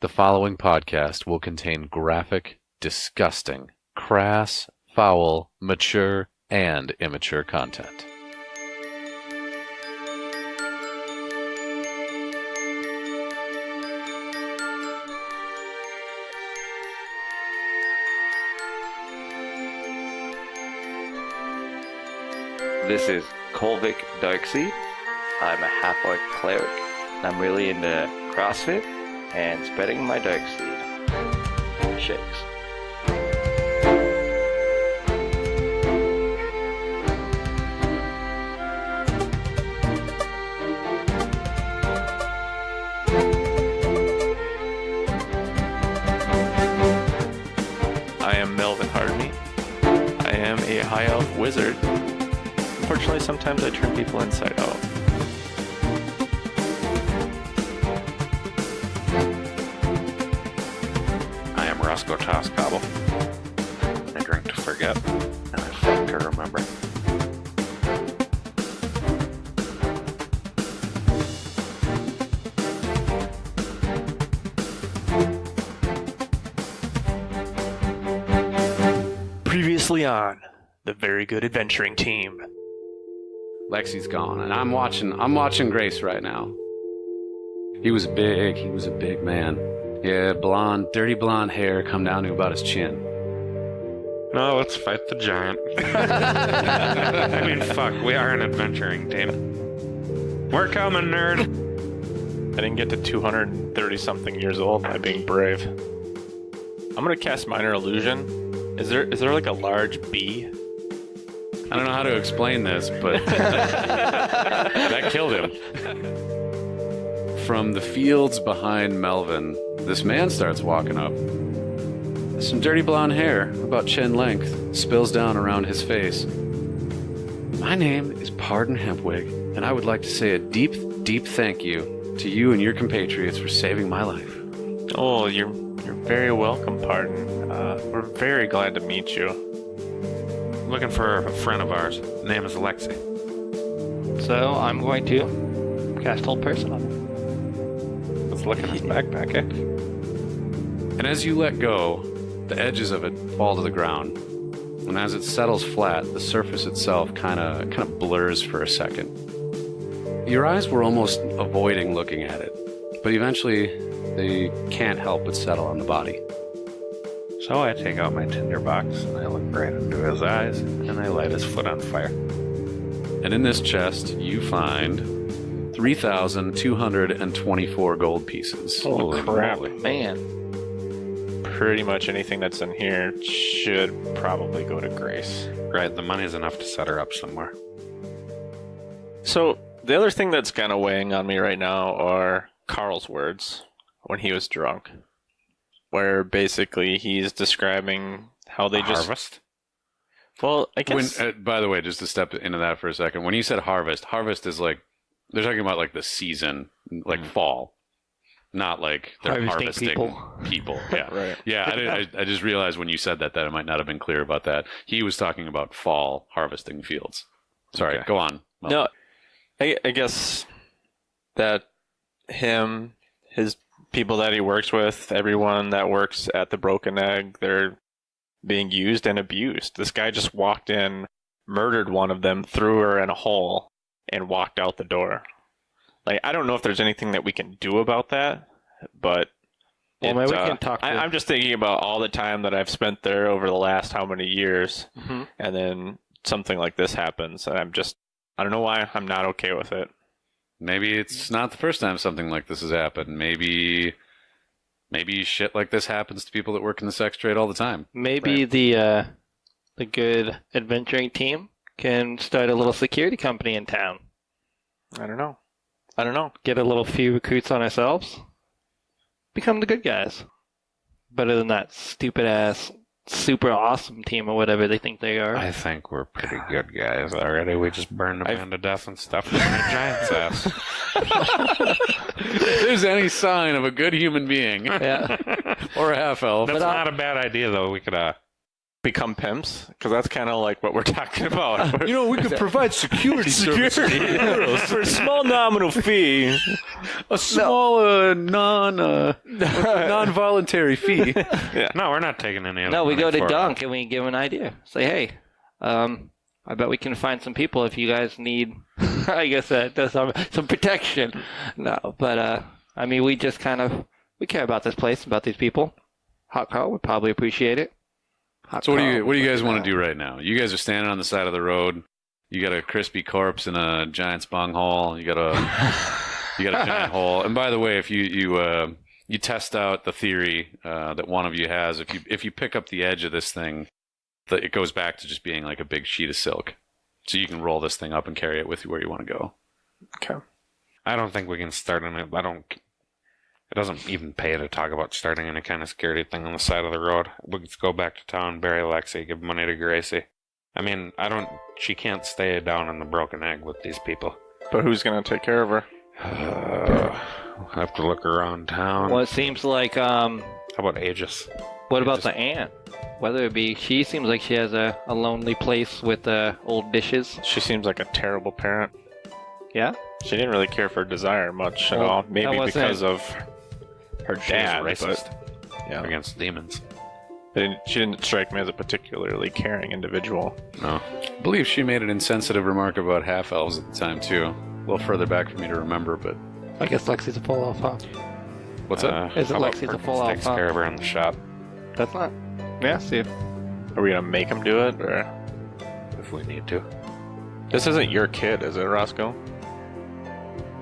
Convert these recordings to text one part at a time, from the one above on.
The following podcast will contain graphic, disgusting, crass, foul, mature, and immature content. This is Kolvik Darkseid. I'm a half-orc cleric, and I'm really into CrossFit and spreading my Darkseid. Shakes. I am Melvin Hardney. I am a high elf wizard. Unfortunately, sometimes I turn people inside out. I am Roscoe Toscobble. I drink to forget, and I fuck to remember. Previously on the Very Good Adventuring Team. Lexi's gone, and I'm watching Grace right now. He was a big man. He had dirty blonde hair come down to about his chin. No, let's fight the giant. I mean, fuck, we are an adventuring team. We're coming, nerd. I didn't get to 230-something years old by being brave. I'm gonna cast Minor Illusion. Is there like a large bee? I don't know how to explain this, but that killed him. From the fields behind Melvin, this man starts walking up. Some dirty blonde hair, about chin length, spills down around his face. My name is Pardon Hempwig, and I would like to say a deep, deep thank you to you and your compatriots for saving my life. Oh, you're very welcome, Pardon. We're very glad to meet you. Looking for a friend of ours. Name is Lexi. So I'm going to cast Hold Person on him. Let's look at his backpack, eh? And as you let go, the edges of it fall to the ground. And as it settles flat, the surface itself kind of blurs for a second. Your eyes were almost avoiding looking at it, but eventually they can't help but settle on the body. So I take out my tinderbox, and I look right into his eyes, and I light his foot on fire. And in this chest, you find 3,224 gold pieces. Holy crap, moly. Man. Pretty much anything that's in here should probably go to Grace. Right, the money's enough to set her up somewhere. So, the other thing that's kind of weighing on me right now are Carl's words when he was drunk. Where basically he's describing how they just... Harvest? Well, I guess... By the way, just to step into that for a second, when you said harvest is like, they're talking about like the season, like fall. Not like they're harvesting people. Yeah, Right. Yeah, I just realized when you said that I might not have been clear about that. He was talking about fall harvesting fields. Sorry, Okay. Go on. No, I guess that him, his people that he works with, everyone that works at the Broken Egg, they're being used and abused. This guy just walked in, murdered one of them, threw her in a hole, and walked out the door. Like, I don't know if there's anything that we can do about that, but... Well, maybe we can talk to... I'm just thinking about all the time that I've spent there over the last how many years, and then something like this happens, and I don't know why I'm not okay with it. Maybe it's not the first time something like this has happened. Maybe shit like this happens to people that work in the sex trade all the time. Maybe the good adventuring team can start a little security company in town. I don't know. Get a little few recruits on ourselves. Become the good guys. Better than that stupid ass, super awesome team or whatever they think they are. I think we're pretty good guys already. We just burned a man to death and stuffed him in a giant's ass. If there's any sign of a good human being, Yeah. or a half elf, That's not a bad idea, though. We could become pimps? Because that's kind of like what we're talking about. We could provide security services for a small nominal fee. a small non-voluntary fee. No, we're not taking any of No, the we money go to for it. Dunk and we give them an idea. Say, hey, I bet we can find some people if you guys need, I guess, some protection. No, but, I mean, we just we care about this place, about these people. Hot Carl would probably appreciate it. So what do you guys want to do right now? You guys are standing on the side of the road. You got a crispy corpse in a giant's bunghole. You got a giant hole. And by the way, if you test out the theory that one of you has, if you pick up the edge of this thing, it goes back to just being like a big sheet of silk. So you can roll this thing up and carry it with you where you want to go. Okay. I don't think we can start in it. It doesn't even pay to talk about starting any kind of security thing on the side of the road. Let's go back to town, bury Lexi, give money to Gracie. I mean, she can't stay down in the Broken Egg with these people. But who's going to take care of her? I'll have to look around town. Well, it seems like, How about Aegis? what about the aunt? Whether it be, she seems like she has a lonely place with old dishes. She seems like a terrible parent. Yeah? She didn't really care for Desire much at Well, all. that Maybe wasn't- because of her She's dad. racist But, yeah. against demons. She didn't strike me as a particularly caring individual. No. I believe she made an insensitive remark about half-elves at the time, too. A little further back for me to remember, but... I guess Lexi's a full-off, huh? What's up? Is it how about Lexi's a Perkins full-off, takes huh? care of her in the shop That's not... Yeah, see. Are we going to make him do it? Or if we need to. this isn't your kid, is it, Roscoe?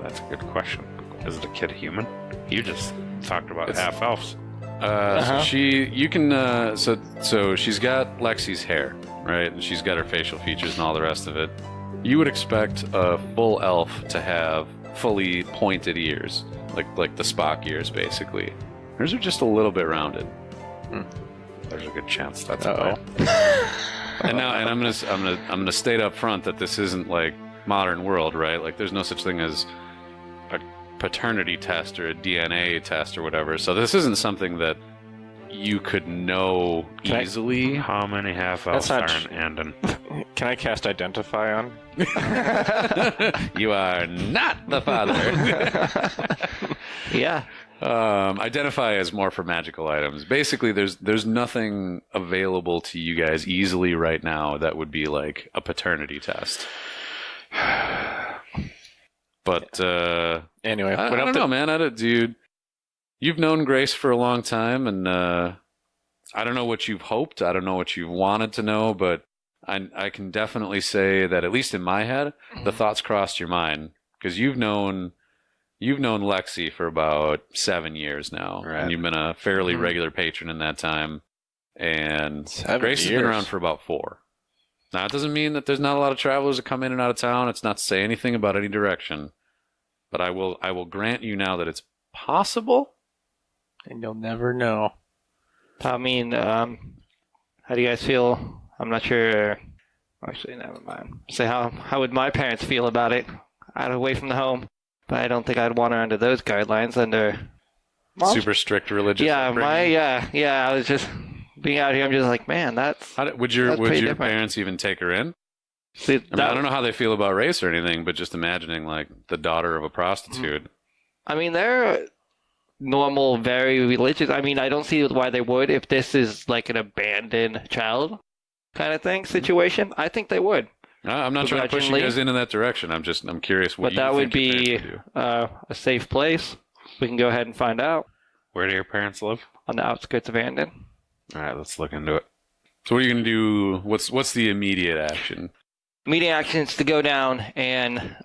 That's a good question. Is the kid human? You just talked about It's- half-elves. So so she's got Lexi's hair, right? And she's got her facial features and all the rest of it. You would expect a full elf to have fully pointed ears, like the Spock ears, basically. Hers are just a little bit rounded. There's a good chance that's Uh-oh. And I'm gonna state up front that this isn't like modern world, right? Like there's no such thing as a paternity test or a DNA test or whatever. So this isn't something that you could know easily. How many half-elves are That's in not Andon? Can I cast Identify on? You are not the father. Yeah. Identify as more for magical items. Basically, there's nothing available to you guys easily right now that would be like a paternity test. But Anyway, I don't know, man. Dude, you've known Grace for a long time, and I don't know what you've hoped. I don't know what you've wanted to know, but I can definitely say that at least in my head, the thoughts crossed your mind because you've known Lexi for about 7 years now, Right. and you've been a fairly regular patron in that time. And 7 Grace has years. been around for about 4. Now, it doesn't mean that there's not a lot of travelers that come in and out of town. It's not to say anything about any direction, but I will grant you now that it's possible. and you'll never know. I mean, how do you guys feel? I'm not sure. Actually, never mind. Say, how would my parents feel about it? Out away from the home. But I don't think I'd want her under those guidelines. Under Super strict religious. yeah, upbringing. I was just being out here. I'm just like, man, that's Would your That's pretty different. parents even take her in? see, I don't know how they feel about race or anything, but just imagining like the daughter of a prostitute. I mean, they're normal, very religious. I mean, I don't see why they would if this is like an abandoned child kind of thing situation. I think they would. I'm not trying to push you Begrudgingly. guys into that direction. I'm curious what But you that would think your be parents would do. a safe place. We can go ahead and find out Where do your parents live? on the outskirts of Andon. All right, let's look into it. So what are you gonna do? What's the immediate action? Immediate actions to go down and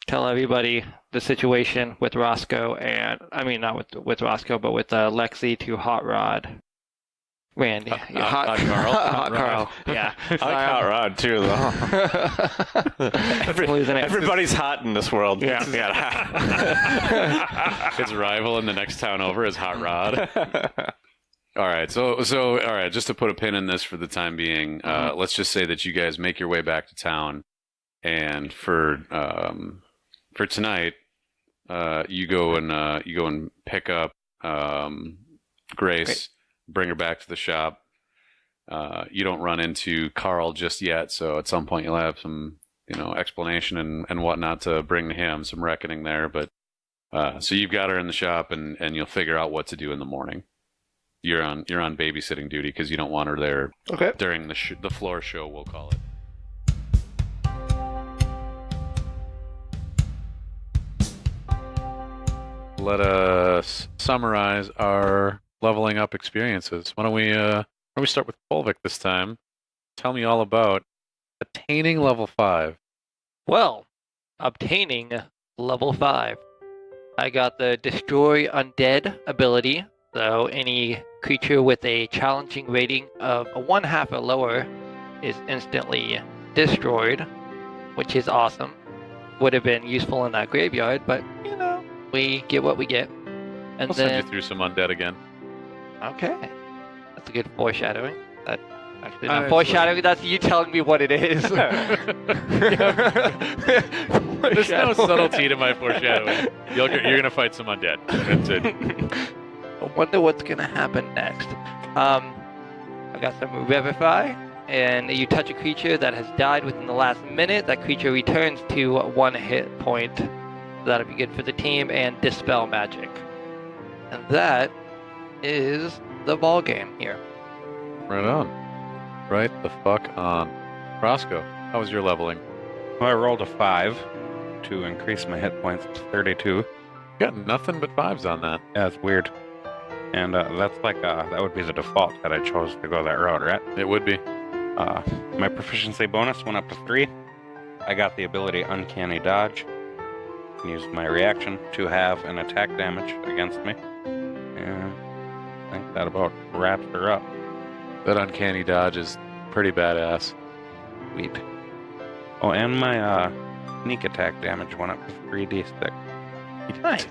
tell everybody the situation with Roscoe and I mean not with Roscoe, but with Lexi to Hot Rod. Randy, yeah, Hot Carl. Hot Carl, yeah. I like Hot Rod too, though. Losing it. Everybody's hot in this world. Yeah. His rival in the next town over is Hot Rod. All right, so all right, just to put a pin in this for the time being, let's just say that you guys make your way back to town, and for tonight, you go and pick up Grace, bring her back to the shop. You don't run into Carl just yet, so at some point you'll have some, explanation and whatnot to bring to him, some reckoning there. But so you've got her in the shop, and you'll figure out what to do in the morning. You're on babysitting duty because you don't want her there during the floor show, we'll call it. Let us summarize our leveling up experiences. Why don't we start with Polvik this time? Tell me all about attaining level 5. Well, obtaining level 5. I got the Destroy Undead ability, so any creature with a challenging rating of a 1/2 or lower is instantly destroyed, which is awesome. Would have been useful in that graveyard, but we get what we get. And I'll send you through some undead again. Okay. That's a good foreshadowing. That actually not foreshadowing, that's you telling me what it is. There's no subtlety to my foreshadowing. You're gonna fight some undead. That's it. I wonder what's gonna happen next. I got some Revivify, and you touch a creature that has died within the last minute. That creature returns to 1 hit point. That'll be good for the team, and Dispel Magic. And that is the ball game here. Right on. Right the fuck on. Roscoe, how was your leveling? Well, I rolled a 5 to increase my hit points to 32. You got nothing but 5s on that. Yeah, it's weird. And that's like, that would be the default that I chose to go that route, right? It would be. My proficiency bonus went up to 3. I got the ability Uncanny Dodge. I can use my reaction to have an attack damage against me. And I think that about wraps her up. That Uncanny Dodge is pretty badass. Sweet. Oh, and my sneak attack damage went up to 3d6. Nice.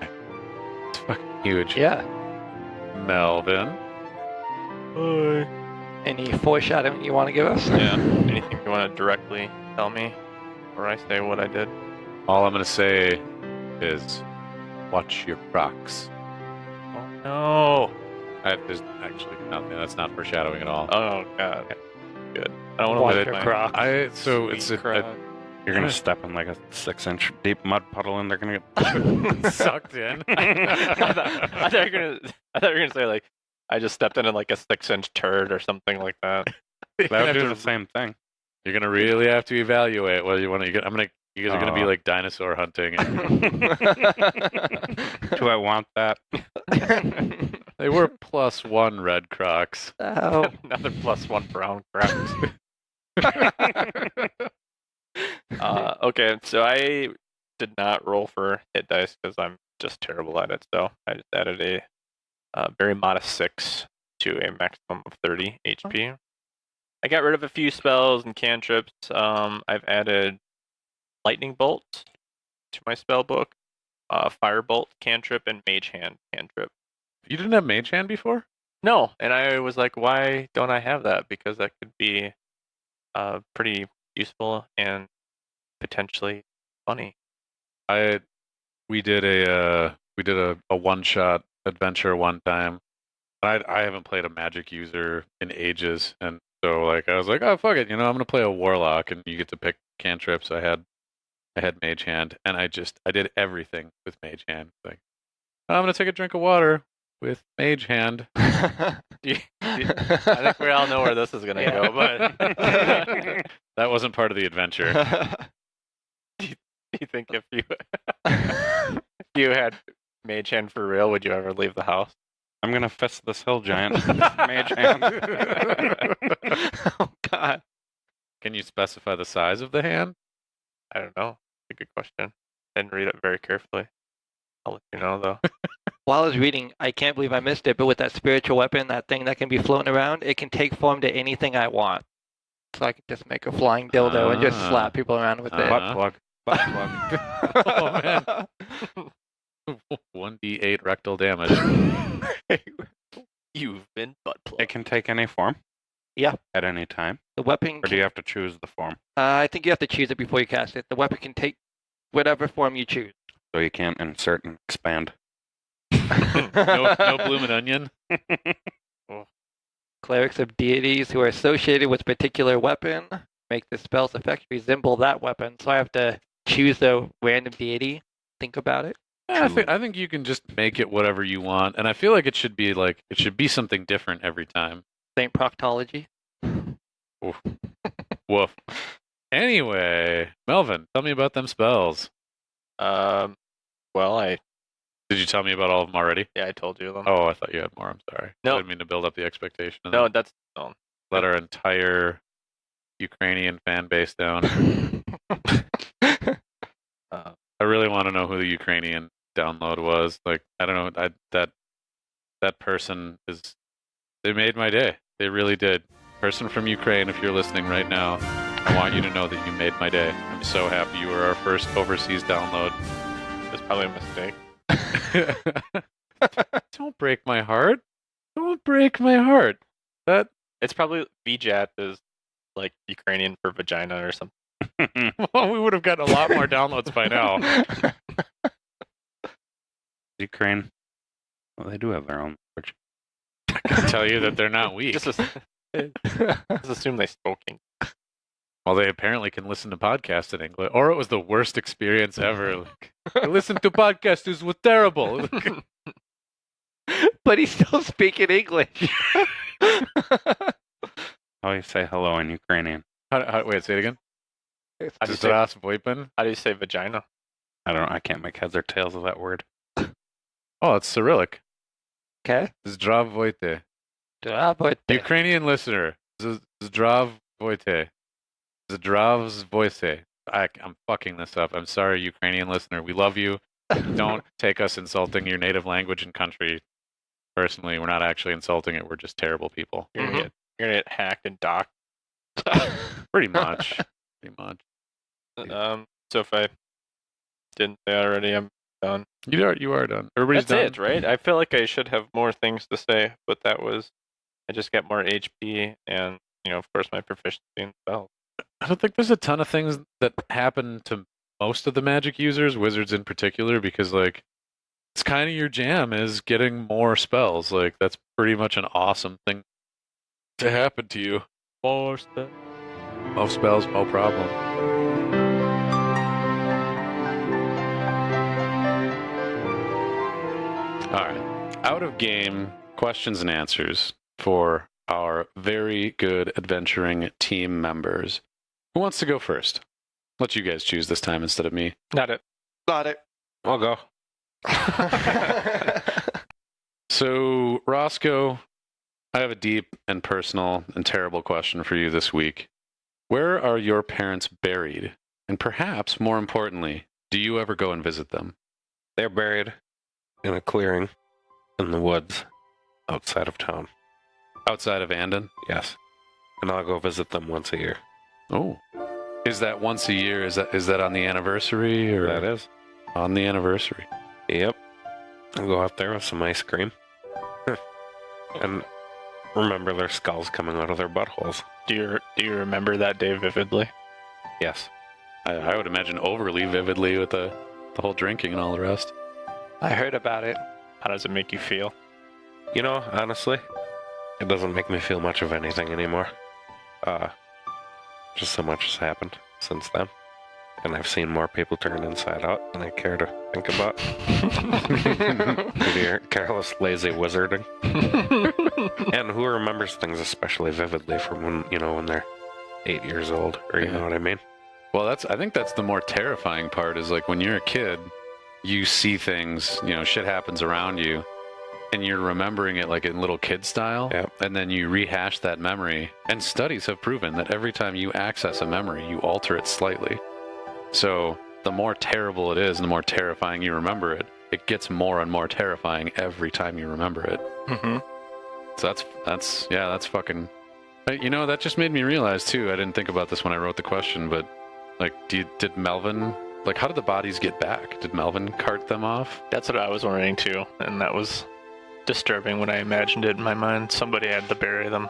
It's fucking huge. Yeah. Melvin. Any foreshadowing you want to give us? Yeah. Anything you want to directly tell me, or I say what I did? All I'm gonna say is, watch your Crocs. Oh no! There's actually nothing. That's not foreshadowing at all. Oh god. Good. I don't want to Watch your Crocs. You're gonna step in like a 6-inch deep mud puddle, and they're gonna get sucked in. I thought you were gonna say like I just stepped in like a 6-inch turd or something like that. That would do the same thing. You're gonna really have to evaluate whether you want to. You guys are gonna be like dinosaur hunting. Do I want that? They were +1 red Crocs. Oh. Another +1 brown Crocs. Okay, so I did not roll for hit dice because I'm just terrible at it. So I just added a very modest 6 to a maximum of 30 HP. I got rid of a few spells and cantrips. I've added Lightning Bolt to my spell book, Firebolt cantrip, and Mage Hand cantrip. You didn't have Mage Hand before? No, and I was like, why don't I have that? Because that could be pretty useful and potentially funny. We did a one-shot adventure one time. I haven't played a magic user in ages, and so like I was like, oh fuck it, I'm gonna play a warlock, and you get to pick cantrips. I had Mage Hand, and I did everything with Mage Hand. Like, I'm gonna take a drink of water with Mage Hand. I think we all know where this is gonna go, but that wasn't part of the adventure. Do you think if you had Mage Hand for real, would you ever leave the house? I'm gonna fist this hill giant with Mage Hand. Oh god. Can you specify the size of the hand? I don't know. It's a good question. I didn't read it very carefully. I'll let you know though. While I was reading, I can't believe I missed it, but with that spiritual weapon, that thing that can be floating around, it can take form to anything I want. So I can just make a flying dildo and just slap people around with it. Butt plug. Butt plug. Oh man. 1d8 rectal damage. You've been butt plugged. It can take any form? Yeah. At any time? The weapon Or do you have to choose the form? I think you have to choose it before you cast it. The weapon can take whatever form you choose. So you can't insert and expand. no blooming onion. clerics of deities who are associated with a particular weapon. Make the spell's effect resemble that weapon. So I have to choose a random deity. Think about it. I think you can just make it whatever you want, and I feel like it should be something different every time. Saint Proctology. Woof. Anyway, Melvin, tell me about them spells. Well, Did you tell me about all of them already? I told you them. Oh, I thought you had more. I'm sorry. No. I didn't mean to build up the expectation. No, that's no. Let our entire Ukrainian fan base down. I really want to know who the Ukrainian download was. Like, I don't know. That person is. They made my day. They really did. Person from Ukraine, if you're listening right now, I want you to know that you made my day. I'm so happy you were our first overseas download. It's probably a mistake. Don't break my heart. Don't break my heart. That It's probably VGAT is like Ukrainian for vagina or something. well, we would have gotten a lot more downloads by now. Ukraine. Well, they do have their own language. I can tell you that they're not weak. Just assume they spoke English. Well, they apparently can listen to podcasts in English, or it was the worst experience ever. Like, I listened to podcasts; it was terrible. But he's still speaking English. How do you say hello in Ukrainian? Wait, say it again. How do you say vagina? I don't know. I can't make heads or tails of that word. Oh, it's Cyrillic. Okay. Zdravvoyte. Ukrainian listener. Zdravvoyte. Zdravvoyte. I'm fucking this up. I'm sorry, Ukrainian listener. We love you. Don't take us insulting your native language and country personally. We're not actually insulting it. We're just terrible people. You're gonna get hacked and docked. Pretty much. Pretty much. So if I didn't say already, I'm done. You are done. Everybody's That's done. it, right? I feel like I should have more things to say, but I just get more HP and, of course, my proficiency in spells. I don't think there's a ton of things that happen to most of the magic users, wizards in particular, because like it's kind of your jam is getting more spells. Like that's pretty much an awesome thing to happen to you. More spells. More spells, no problem. All right. Out of game questions and answers for our very good adventuring team members. Who wants to go first? Let you guys choose this time instead of me. Not it. I'll go. So, Roscoe, I have a deep and personal and terrible question for you this week. Where are your parents buried? And perhaps, more importantly, do you ever go and visit them? They're buried in a clearing in the woods outside of town. Outside of Andon? Yes. And I'll go visit them once a year. Oh. Is that once a year? Is that on the anniversary? Or That is. on the anniversary? Yep. I'll go out there with some ice cream. And remember their skulls coming out of their buttholes. Do you remember that day vividly? Yes. I would imagine overly vividly with the whole drinking and all the rest. I heard about it. How does it make you feel? You know, honestly, it doesn't make me feel much of anything anymore. Just so much has happened since then. And I've seen more people turn inside out than I care to think about. Due to your careless, lazy wizarding. And who remembers things especially vividly from when they're 8 years old, or you know what I mean? Well, I think that's the more terrifying part is like when you're a kid, you see things, shit happens around you, and you're remembering it like in little kid style, Yep. and then you rehash that memory. And studies have proven that every time you access a memory, you alter it slightly. So the more terrible it is and the more terrifying you remember it, it gets more and more terrifying every time you remember it. Mm-hmm. So that's fucking... that just made me realize too, I didn't think about this when I wrote the question, but like, did Melvin... Like, how did the bodies get back? Did Melvin cart them off? That's what I was wondering too, and that was disturbing when I imagined it in my mind. Somebody had to bury them.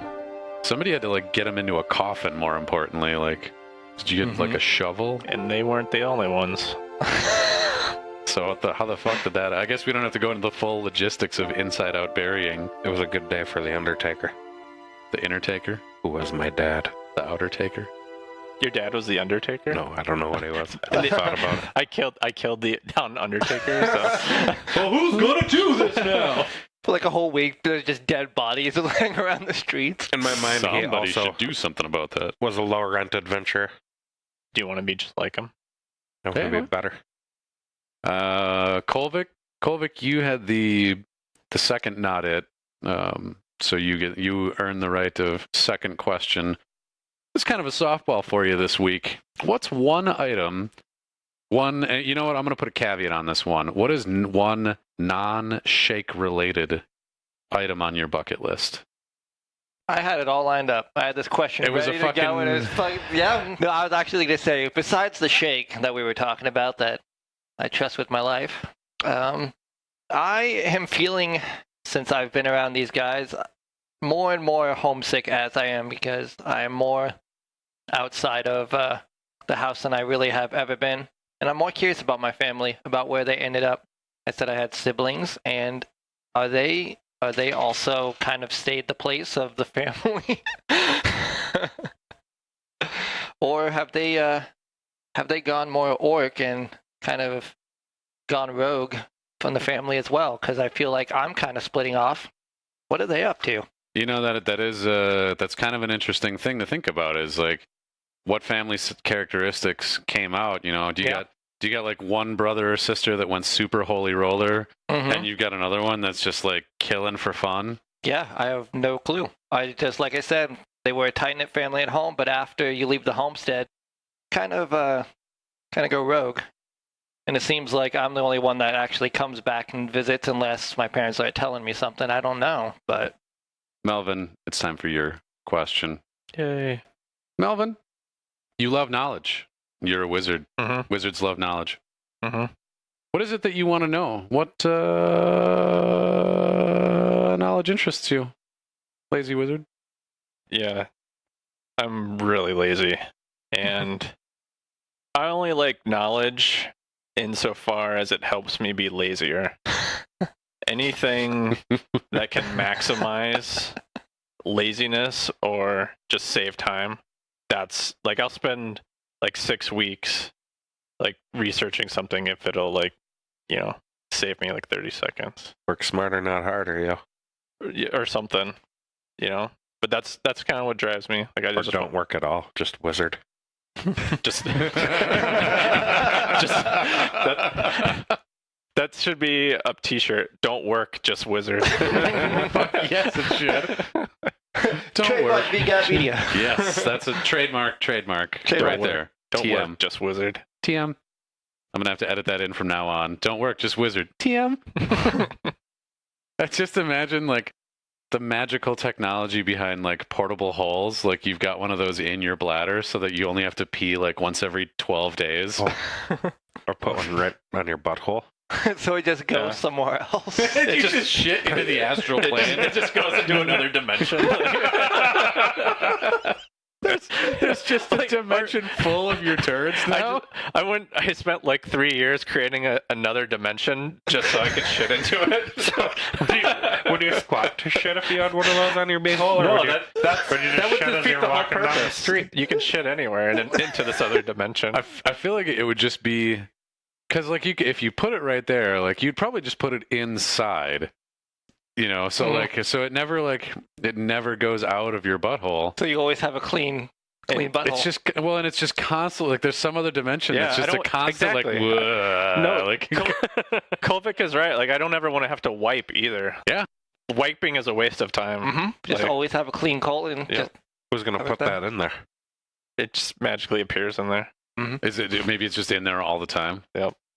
Somebody had to, like, get them into a coffin, more importantly. Like, did you get, like, a shovel? And they weren't the only ones. So how the fuck did that... I guess we don't have to go into the full logistics of inside-out burying. It was a good day for the Undertaker. The inner taker? Who was my dad? The outer taker? Your dad was the Undertaker? No, I don't know what he was. I thought about it. I killed the down Undertaker, so Well, who's gonna do this now? For like a whole week, there's just dead bodies laying around the streets. In my mind, he Somebody also should do something about that. was a low-rent adventure. do you want to be just like him? That would be better. Kolvik, you had the second not it. So you earn the right of second question. It's kind of a softball for you this week. What's one item? And you know what? I'm going to put a caveat on this one. What is one non-shake related item on your bucket list? I had it all lined up. I had this question It was ready a to go, and it was fucking- yeah. No, I was actually going to say, besides the shake that we were talking about that I trust with my life, I am feeling, since I've been around these guys, more and more homesick as I am, because I am more outside of the house than I really have ever been. And I'm more curious about my family, about where they ended up. I said I had siblings, and are they also kind of stayed the place of the family? Or have they gone more orc and kind of gone rogue from the family as well? Because I feel like I'm kind of splitting off. What are they up to? You know, that's kind of an interesting thing to think about, is like what family characteristics came out. You know, do you got like one brother or sister that went super holy roller, and you've got another one that's just like killing for fun? Yeah, I have no clue. I just, like I said, they were a tight-knit family at home, but after you leave the homestead, kind of go rogue. And it seems like I'm the only one that actually comes back and visits, unless my parents are telling me something. I don't know, but Melvin, it's time for your question. Yay. Melvin, you love knowledge. You're a wizard. Mm-hmm. Wizards love knowledge. Mm-hmm. What is it that you want to know? What knowledge interests you, lazy wizard? Yeah. I'm really lazy. And I only like knowledge insofar as it helps me be lazier. Anything that can maximize laziness or just save time, that's like, I'll spend like 6 weeks like researching something if it'll like, save me like 30 seconds. Work smarter, not harder, yo. Or something, But that's kind of what drives me. Like, I Or just don't work at all, just wizard. just that should be a t-shirt. Don't work, just wizard. Yes, it should. Don't trademark work. VGAT Media. Yes, that's a trademark right there. Don't TM. work, just wizard. TM. I'm gonna have to edit that in from now on. Don't work, just wizard. TM. I just imagine like the magical technology behind like portable holes. Like you've got one of those in your bladder so that you only have to pee like once every 12 days. Or put one right on your butthole. So it just goes somewhere else. It just shit into the astral plane. It just goes into another dimension. There's just a dimension full of your turds now. I spent like 3 years creating another dimension just so I could shit into it. Would you squat to shit if you had one of those on your beehole? Or No, would you, that would you just would shit as defeat you're the whole walking down the purpose. street? You can shit anywhere and into this other dimension. I feel like it would just be because like if you put it right there, like you'd probably just put it inside. So so it never goes out of your butthole. So you always have a clean butthole. It's just and it's just constant. Like there's some other dimension that's just a constant exactly. like whoa, No, like Kolvik is right. Like I don't ever want to have to wipe either. Yeah. Wiping is a waste of time. Just Like, always have a clean colon. Yeah. Just, Who's going to put that in there? it just magically appears in there. is it maybe it's just in there all the time.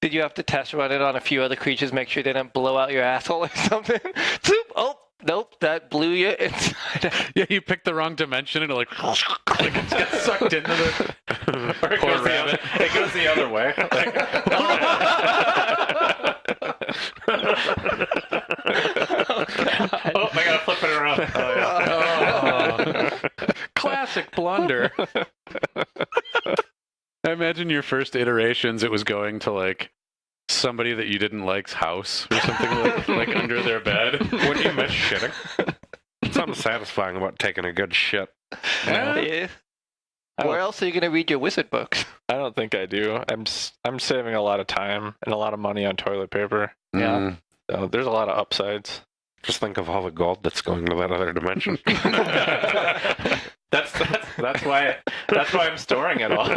did you have to test run it on a few other creatures, make sure they didn't blow out your asshole or something? Zoop! Oh, nope, that blew you inside. Yeah, you picked the wrong dimension and it like it gets sucked into the Or it goes, it goes the other way. Oh, I gotta flip it around. Classic blunder. I imagine your first iterations, it was going to like somebody that you didn't like's house or something like under their bed. Wouldn't you miss shitting? It's something satisfying about taking a good shit. Yeah. Where else are you going to read your wizard books? I don't think I do. I'm saving a lot of time and a lot of money on toilet paper. Yeah. So there's a lot of upsides. Just think of all the gold that's going to that other dimension. That's why I'm storing it all.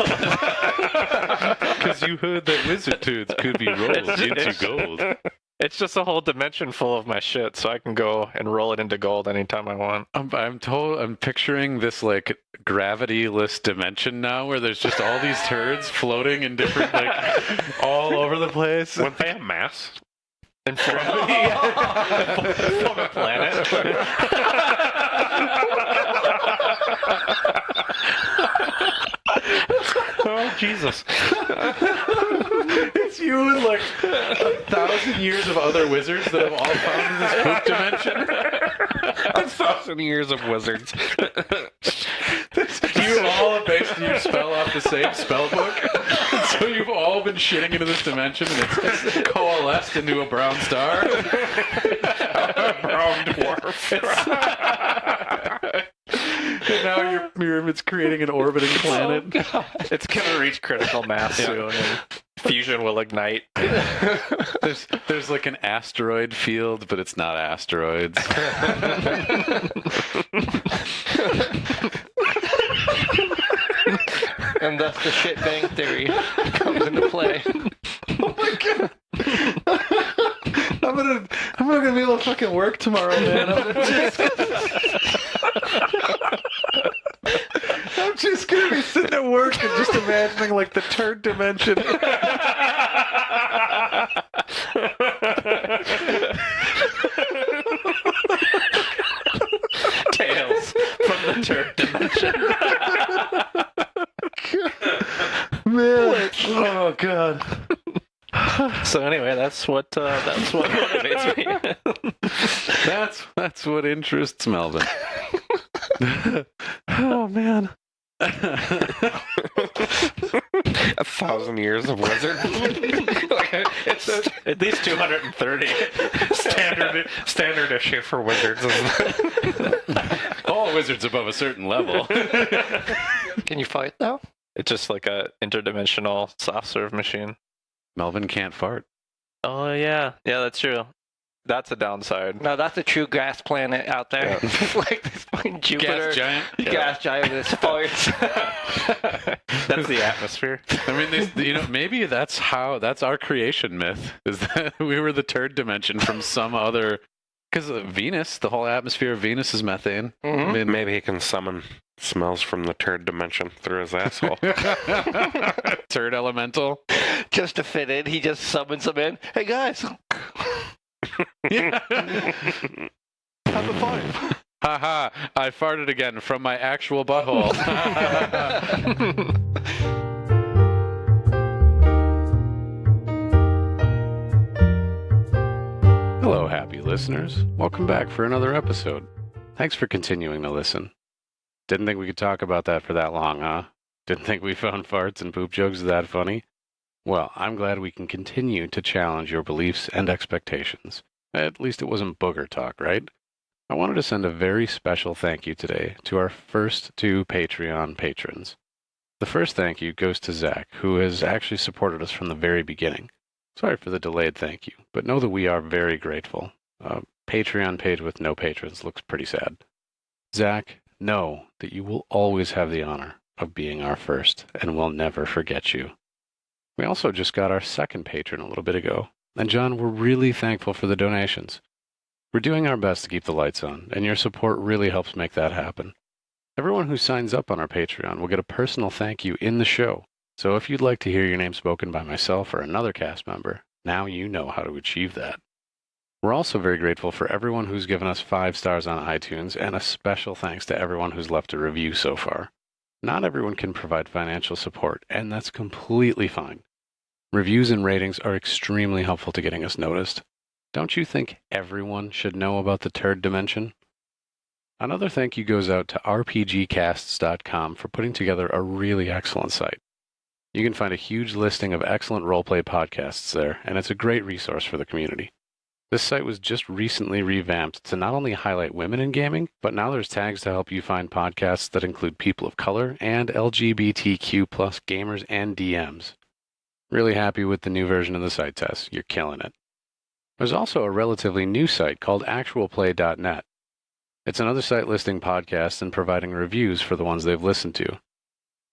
Because you heard that wizard tooth could be rolled into gold. It's just a whole dimension full of my shit, so I can go and roll it into gold anytime I want. I'm picturing this like gravity-less dimension now, where there's just all these turds floating in different all over the place. Wouldn't they have mass? And from a planet. Oh, Jesus. It's you and like 1,000 years of other wizards that have all found in this poop dimension. 1,000 years of wizards. You all based your spell off the same spell book. And so you've all been shitting into this dimension and it's coalesced into a brown star. A brown dwarf. And now it's creating an orbiting planet. Oh, It's gonna reach critical mass soon, and fusion will ignite. There's like an asteroid field, but it's not asteroids. And thus the shit bang theory comes into play. Oh my god! I'm gonna be able to fucking work tomorrow, man. I'm just gonna be sitting at work and just imagining like the turd dimension. Tales from the turd dimension. Man, oh god. So anyway, that's what motivates me. That's what interests Melvin. Oh man. 1,000 years of wizard. It's at least 230. Standard issue for wizards. All wizards above a certain level. Can you fight now? It's just like a interdimensional soft serve machine. Melvin can't fart. Oh yeah, that's true. That's a downside. No, that's a true gas planet out there. Like this fucking Jupiter gas giant that farts. That's the atmosphere. I mean, maybe that's our creation myth, is that we were the turd dimension from some other. Because Venus, the whole atmosphere of Venus is methane. Mm-hmm. I mean, Maybe he can summon smells from the turd dimension through his asshole. turd elemental. Just to fit in, he just summons them in. Hey guys, Yeah. have a fart. Haha, I farted again from my actual butthole. Hello, happy listeners. Welcome back for another episode. Thanks for continuing to listen. Didn't think we could talk about that for that long, huh? Didn't think we found farts and poop jokes that funny? Well, I'm glad we can continue to challenge your beliefs and expectations. At least it wasn't booger talk, right? I wanted to send a very special thank you today to our first 2 Patreon patrons. The first thank you goes to Zach, who has actually supported us from the very beginning. Sorry for the delayed thank you, but know that we are very grateful. A Patreon page with no patrons looks pretty sad. Zach, know that you will always have the honor of being our first, and we'll never forget you. We also just got our second patron a little bit ago, and John, we're really thankful for the donations. We're doing our best to keep the lights on, and your support really helps make that happen. Everyone who signs up on our Patreon will get a personal thank you in the show, so if you'd like to hear your name spoken by myself or another cast member, now you know how to achieve that. We're also very grateful for everyone who's given us 5 stars on iTunes, and a special thanks to everyone who's left a review so far. Not everyone can provide financial support, and that's completely fine. Reviews and ratings are extremely helpful to getting us noticed. Don't you think everyone should know about the turd dimension? Another thank you goes out to rpgcasts.com for putting together a really excellent site. You can find a huge listing of excellent roleplay podcasts there, and it's a great resource for the community. This site was just recently revamped to not only highlight women in gaming, but now there's tags to help you find podcasts that include people of color and LGBTQ plus gamers and DMs. Really happy with the new version of the site, Tess. You're killing it. There's also a relatively new site called actualplay.net. It's another site listing podcasts and providing reviews for the ones they've listened to.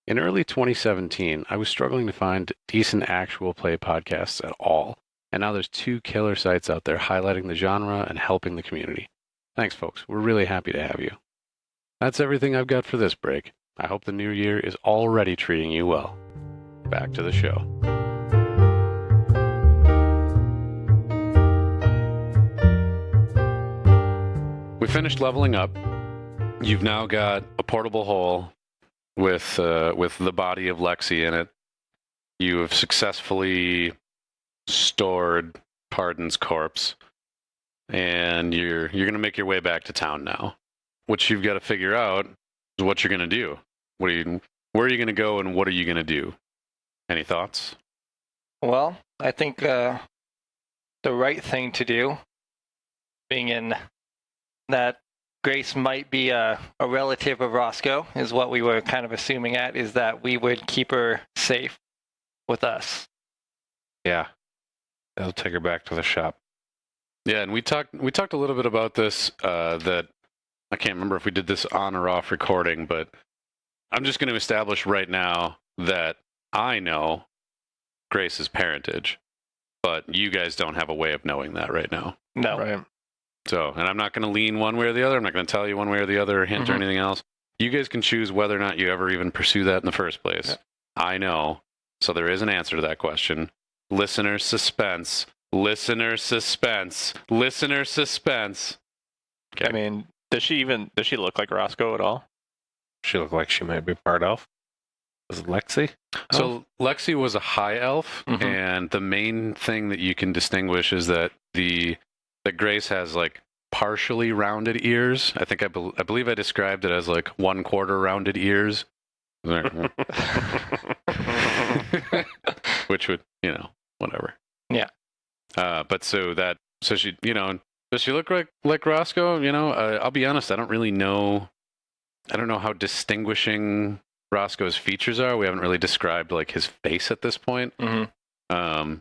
In early 2017, I was struggling to find decent actual play podcasts at all, and now there's 2 killer sites out there highlighting the genre and helping the community. Thanks, folks. We're really happy to have you. That's everything I've got for this break. I hope the new year is already treating you well. Back to the show. We finished leveling up. You've now got a portable hole with the body of Lexi in it. You have successfully stored Pardon's corpse, and you're going to make your way back to town now. What you've got to figure out is what you're going to do. Where are you going to go, and what are you going to do? Any thoughts? Well, I think the right thing to do, being in that Grace might be a relative of Roscoe, is what we were kind of assuming at, is that we would keep her safe with us. Yeah. I'll take her back to the shop. Yeah, and we talked a little bit about this, that I can't remember if we did this on or off recording, but I'm just going to establish right now that I know Grace's parentage, but you guys don't have a way of knowing that right now. No. Right. So, and I'm not going to lean one way or the other. I'm not going to tell you one way or the other, or hint or anything else. You guys can choose whether or not you ever even pursue that in the first place. Yeah. I know. So there is an answer to that question. Listener suspense. Listener suspense. Listener suspense. Okay. I mean, does she look like Roscoe at all? She looked like she might be part elf. Was it Lexi? So Lexi was a high elf, and the main thing that you can distinguish is that that Grace has like partially rounded ears. I think I believe I described it as like 1/4 rounded ears, which would, whatever. Yeah. But so she, does she look like Roscoe? I'll be honest, I don't really know. I don't know how distinguishing Roscoe's features are. We haven't really described like his face at this point. I'll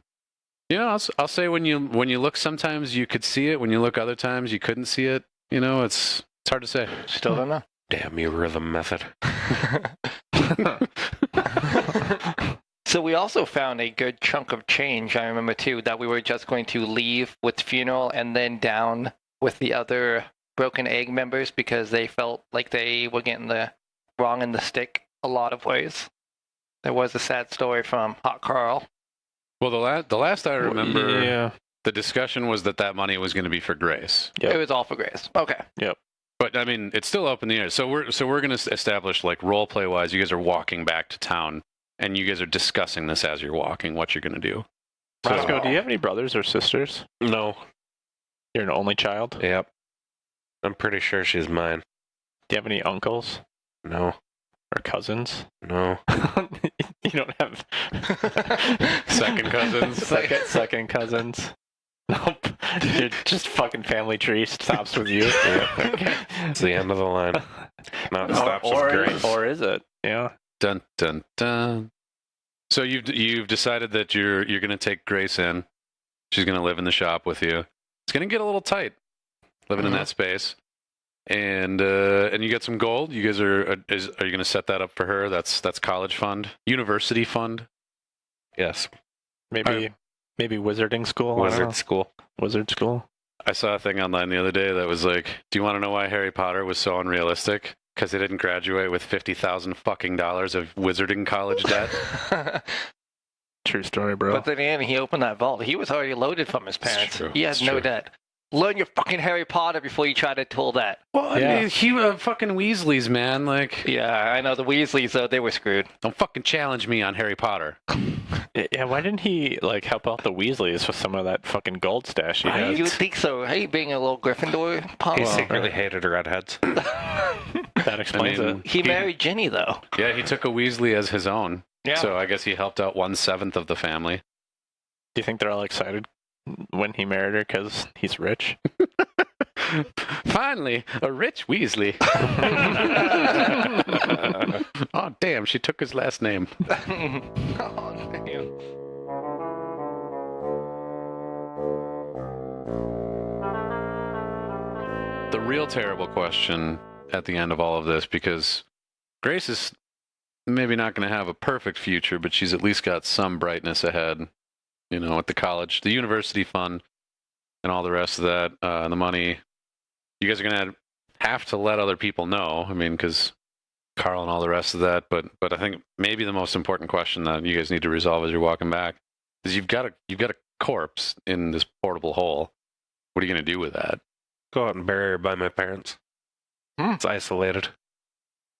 say when you look, sometimes you could see it. When you look, other times you couldn't see it. It's hard to say. Still don't know. Damn you, rhythm method. So we also found a good chunk of change, I remember too, that we were just going to leave with funeral and then down with the other Broken Egg members because they felt like they were getting the wrong end of the stick a lot of ways. There was a sad story from Hot Carl. Well, the last I remember, Yeah. the discussion was that money was going to be for Grace. Yep. It was all for Grace. Okay. Yep. But I mean, it's still up in the air. So we're going to establish, like, role play wise, you guys are walking back to town, and you guys are discussing this as you're walking, what you're going to do. Roscoe, do you have any brothers or sisters? No. You're an only child? Yep. I'm pretty sure she's mine. Do you have any uncles No. or cousins? No. You don't have Second cousins. second cousins? Nope. You're just fucking family tree stops with you. Okay. It's the end of the line. No, it stops with Grace. Or is it? Yeah. Dun dun dun. So you've decided that you're going to take Grace in. She's going to live in the shop with you. It's going to get a little tight living in that space. And you get some gold. You guys are you going to set that up for her? That's college fund, university fund. Yes. Maybe wizarding school. Wizard school. Wizard school. I saw a thing online the other day that was like, do you want to know why Harry Potter was so unrealistic? Because he didn't graduate with $50,000 fucking dollars of wizarding college debt. True story, bro. But then again, he opened that vault. He was already loaded from his parents. true. He has It's no true. debt. Learn your fucking Harry Potter before you try to pull that. Well, Yeah. I mean, he fucking Weasleys, man. Like, Yeah, I know the Weasleys, though, they were screwed. don't fucking challenge me on Harry Potter. Yeah, why didn't he help out the Weasleys with some of that fucking gold stash he has? You would think so, right? Being a little Gryffindor punk. He secretly hated redheads. That explains I mean, it. He married Ginny, though. Yeah, he took a Weasley as his own. Yeah. So I guess he helped out 1/7 of the family. Do you think they're all excited when he married her because he's rich. Finally, a rich Weasley. Oh, damn, she took his last name. Oh, damn. The real terrible question at the end of all of this, because Grace is maybe not going to have a perfect future, but she's at least got some brightness ahead, you know, at the college, the university fund, and all the rest of that, the money. You guys are going to have to let other people know. I mean, because Carl and all the rest of that. But I think maybe the most important question that you guys need to resolve as you're walking back is you've got a corpse in this portable hole. What are you going to do with that? Go out and bury her by my parents. It's isolated.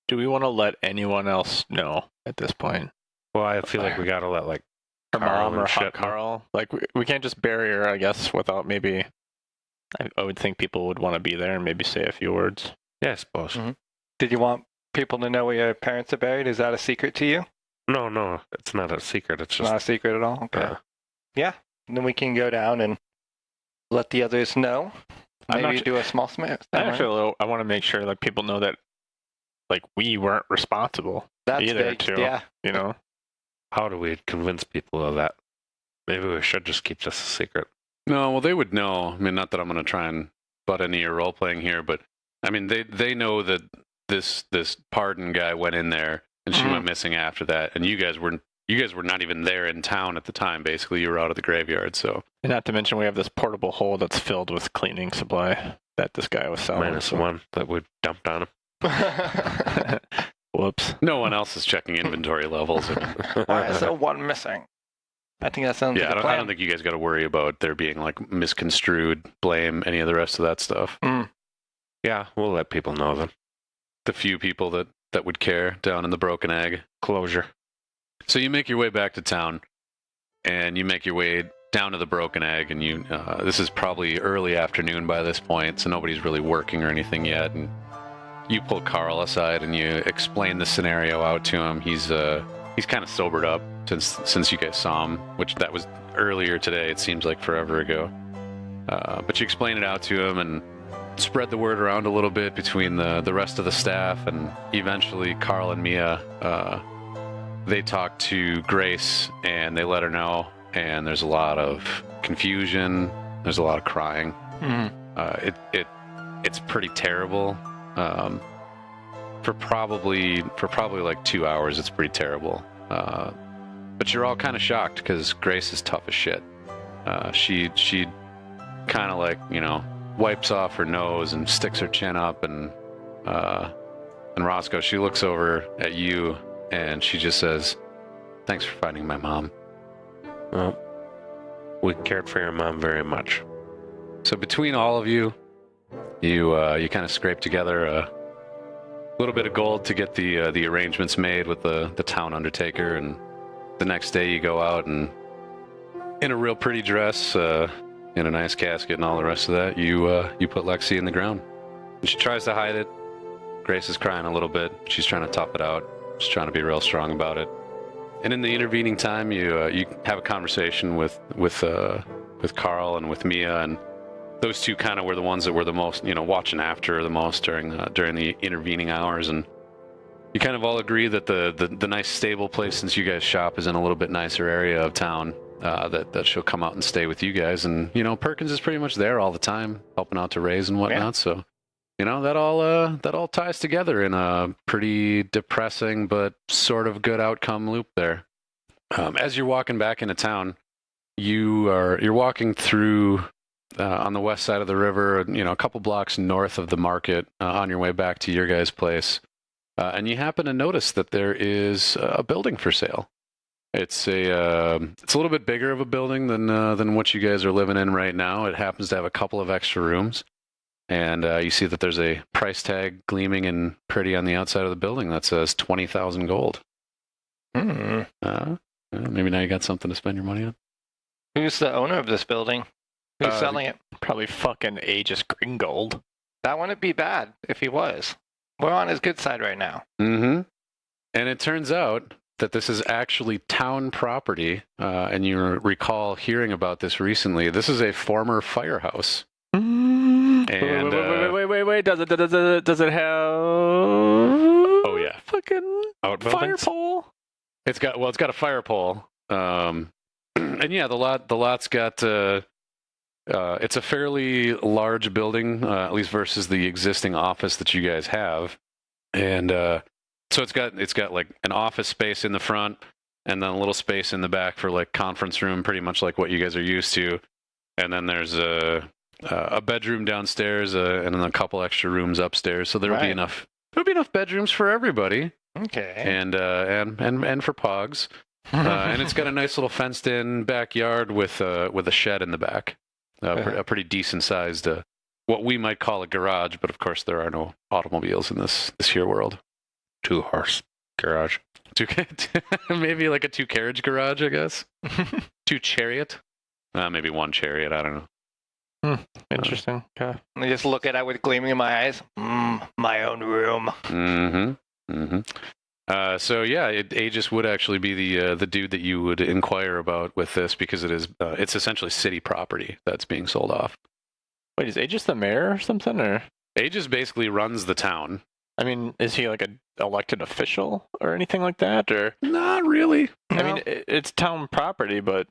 Do we want to let anyone else know at this point? Well, I feel like we gotta let like Her Carl mom or and shit know. Carl? Like, we can't just bury her, I guess, without maybe... I would think people would want to be there and maybe say a few words. Yeah, I suppose. Mhm. Did you want people to know where your parents are buried? Is that a secret to you? No, it's not a secret. It's It's just not a secret at all? Okay. uh, Yeah. And then we can go down and let the others know. I'm Maybe not- do a small smash. Actually, I want to make sure that people know that, like, we weren't responsible That's either, big. too. Yeah. You know? how do we convince people of that? Maybe we should just keep this a secret. No, well, they would know. I mean, not that I'm going to try and butt into your role playing here, but I mean, they know that this Pardon guy went in there and she went missing after that, and you guys were not even there in town at the time. Basically, you were out at the graveyard. So And not to mention, we have this portable hole that's filled with cleaning supply that this guy was selling. Minus one that we dumped on him. Whoops. no one else is checking inventory levels. Why is there one missing? I think that sounds Yeah, like a I plan. don't think you guys got to worry about there being like misconstrued blame, any of the rest of that stuff. Yeah, we'll let people know then. The few people that would care down in the Broken Egg. Closure. So you make your way back to town, and you make your way down to the Broken Egg, and you this is probably early afternoon by this point, so nobody's really working or anything yet. And you pull Carl aside and you explain the scenario out to him. He's kind of sobered up since you guys saw him, which that was earlier today. It seems like forever ago. But you explain it out to him and spread the word around a little bit between the rest of the staff, and eventually Carl and Mia, they talk to Grace and they let her know, and there's a lot of confusion, there's a lot of crying. It's pretty terrible. For probably like 2 hours, it's pretty terrible. But you're all kind of shocked because Grace is tough as shit. She kind of like, you know, wipes off her nose and sticks her chin up, and Roscoe, she looks over at you and she just says, "Thanks for finding my mom." Well, we cared for your mom very much. So between all of you, you kind of scrape together a little bit of gold to get the arrangements made with the town undertaker, and the next day you go out and in a real pretty dress, in a nice casket and all the rest of that, you put Lexi in the ground. And she tries to hide it. Grace is crying a little bit. She's trying to tough it out. She's trying to be real strong about it. And in the intervening time, you have a conversation with Carl and with Mia, and those two kind of were the ones that were the most, you know, watching after her the most during the intervening hours. And you kind of all agree that the nice stable place, since you guys shop, is in a little bit nicer area of town, that she'll come out and stay with you guys. And, you know, Perkins is pretty much there all the time, helping out to raise and whatnot. Yeah. So, you know, that all ties together in a pretty depressing but sort of good outcome loop there. As you're walking back into town, you're walking through on the west side of the river, you know, a couple blocks north of the market, on your way back to your guys' place, and you happen to notice that there is a building for sale. It's a little bit bigger of a building than what you guys are living in right now. It happens to have a couple of extra rooms, and you see that there's a price tag gleaming and pretty on the outside of the building that says 20,000 gold. Maybe now you got something to spend your money on. Who's the owner of this building? Who's selling it? Probably fucking Aegis Gringold. That wouldn't be bad if he was. We're on his good side right now. Mm-hmm. And it turns out that this is actually town property, and you recall hearing about this recently. This is a former firehouse. And, wait. Does it have? Oh yeah, fucking fire Outbuildings? pole. it's got a fire pole. And yeah, the lot's got. It's a fairly large building, at least versus the existing office that you guys have, and so it's got like an office space in the front, and then a little space in the back for like conference room, pretty much like what you guys are used to, and then there's a bedroom downstairs, and then a couple extra rooms upstairs. So there'll be enough bedrooms for everybody. Okay. And for Pogs, and it's got a nice little fenced-in backyard with a shed in the back. A pretty decent sized, what we might call a garage, but of course there are no automobiles in this here world. 2-horse garage. Maybe like a 2-carriage garage, I guess. 2-chariot. Maybe 1 chariot. I don't know. Interesting. Okay. I just look at it with gleaming in my eyes. My own room. So yeah, Aegis would actually be the dude that you would inquire about with this, because it's essentially city property that's being sold off. Wait, is Aegis the mayor or something? Or Aegis basically runs the town. I mean, is he like an elected official or anything like that? Or Not really. I mean, it's town property, but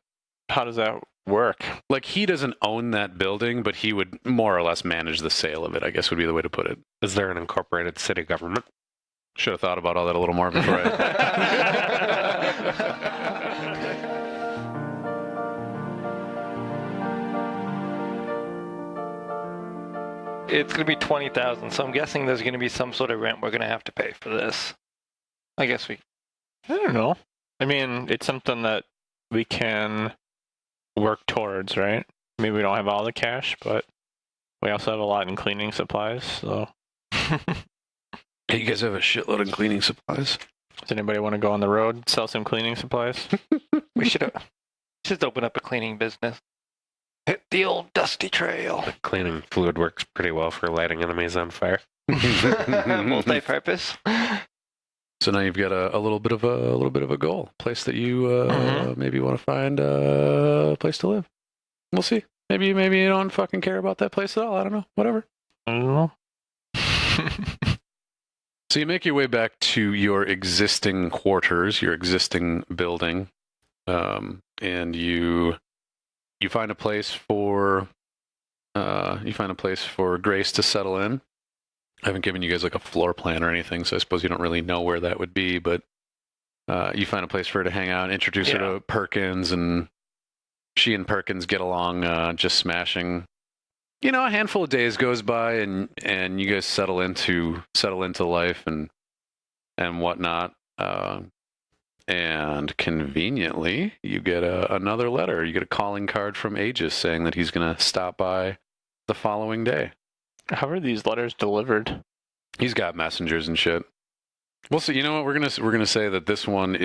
how does that work? Like, he doesn't own that building, but he would more or less manage the sale of it, I guess would be the way to put it. Is there an incorporated city government? Should have thought about all that a little more before It's going to be 20,000, so I'm guessing there's going to be some sort of rent we're going to have to pay for this. I guess we... I don't know. I mean, it's something that we can work towards, right? Maybe we don't have all the cash, but we also have a lot in cleaning supplies, so... You guys have a shitload of cleaning supplies. Does anybody want to go on the road, sell some cleaning supplies? We should just open up a cleaning business. Hit the old dusty trail. The cleaning fluid works pretty well for lighting enemies on fire. Multi-purpose. So now you've got a little bit of a goal, place that you maybe want to find a place to live. We'll see. Maybe you don't fucking care about that place at all. I don't know. Whatever. I don't know. So you make your way back to your existing quarters, your existing building, and you find a place for Grace to settle in. I haven't given you guys like a floor plan or anything, so I suppose you don't really know where that would be, but you find a place for her to hang out, introduce her to Perkins, and she and Perkins get along just smashing. You know, a handful of days goes by, and you guys settle into life and whatnot. And conveniently, you get another letter. You get a calling card from Aegis saying that he's going to stop by the following day. How are these letters delivered? He's got messengers and shit. We'll see. You know what? We're gonna say that this one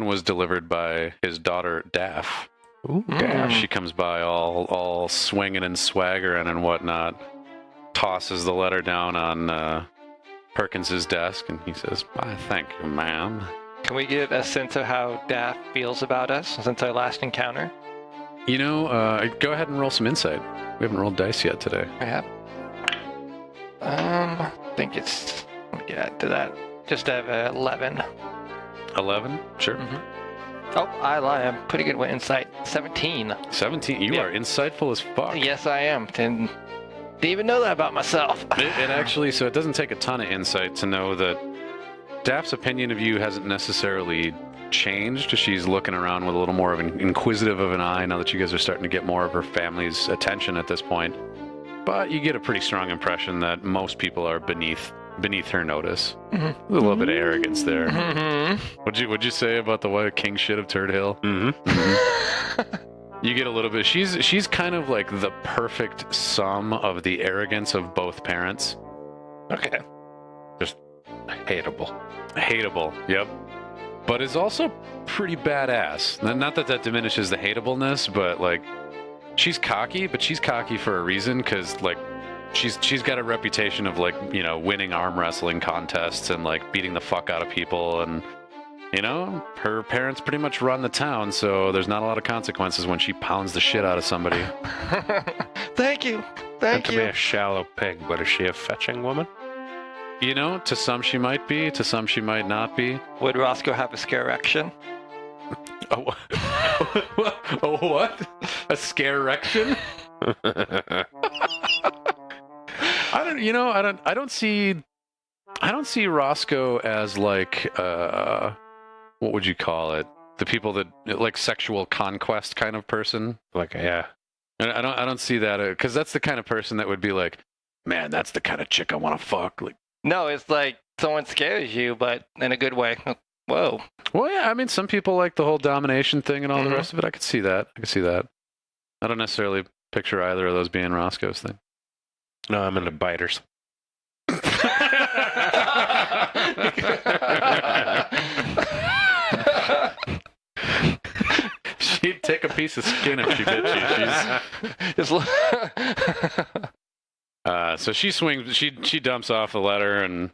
was delivered by his daughter Daff. Ooh, She comes by all swinging and swaggering and whatnot, tosses the letter down on Perkins's desk, and he says, "I thank you, ma'am." Can we get a sense of how Daff feels about us since our last encounter? You know, go ahead and roll some insight. We haven't rolled dice yet today. I have. I think it's... Let me get to that. Just have 11. 11? Sure. Oh, I lie. I'm pretty good with insight. 17. 17. You are insightful as fuck. Yes, I am. Didn't even know that about myself. It actually, so it doesn't take a ton of insight to know that Daph's opinion of you hasn't necessarily changed. She's looking around with a little more of an inquisitive of an eye now that you guys are starting to get more of her family's attention at this point. But you get a pretty strong impression that most people are beneath her notice. A little bit of arrogance there. What'd you say about the white king shit of Turd Hill? You get a little bit. She's kind of like the perfect sum of the arrogance of both parents. Okay. Just hateable. Yep. But is also pretty badass. Not that diminishes the hateableness, but like she's cocky, but she's cocky for a reason, because like she's got a reputation of like, you know, winning arm wrestling contests and like beating the fuck out of people, and You know, her parents pretty much run the town, so there's not a lot of consequences when she pounds the shit out of somebody. Thank you. Not Thank to you. be a shallow pig, but is she a fetching woman? You know, to some she might be, to some she might not be. Would Roscoe have a scare-ection? Oh, oh what? A scare-ection? I don't see Roscoe as like what would you call it? The people that like sexual conquest kind of person. Like, yeah. I don't see that because that's the kind of person that would be like, man, that's the kind of chick I want to fuck. Like, No, it's like someone scares you, but in a good way. Whoa. well, yeah, I mean, some people like the whole domination thing and all the Mhm. rest of it. I could see that. I don't necessarily picture either of those being Roscoe's thing. No, I'm into biters. She'd take a piece of skin if she bit you. Just look- So she swings. She dumps off the letter and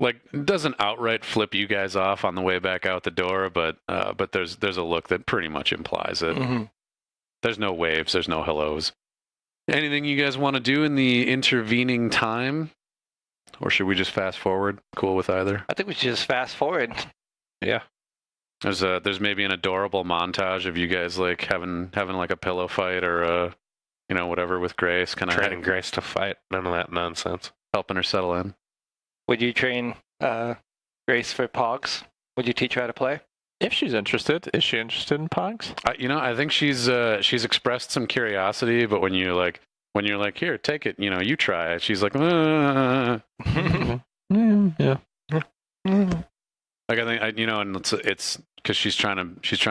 like doesn't outright flip you guys off on the way back out the door, but there's a look that pretty much implies it. Mhm. There's no waves. There's no hellos. Anything you guys want to do in the intervening time, or should we just fast forward? Cool with either. I think we should just fast forward. Yeah. There's maybe an adorable montage of you guys like having like a pillow fight or a whatever with Grace, kind of Training Grace to fight. None of that nonsense. helping her settle in. Would you train Grace for Pogs? Would you teach her how to play? If she's interested, is she interested in Pogs? I think she's expressed some curiosity, but when you're like, here, take it, you try it. She's like, Yeah. like I think and it's because she's trying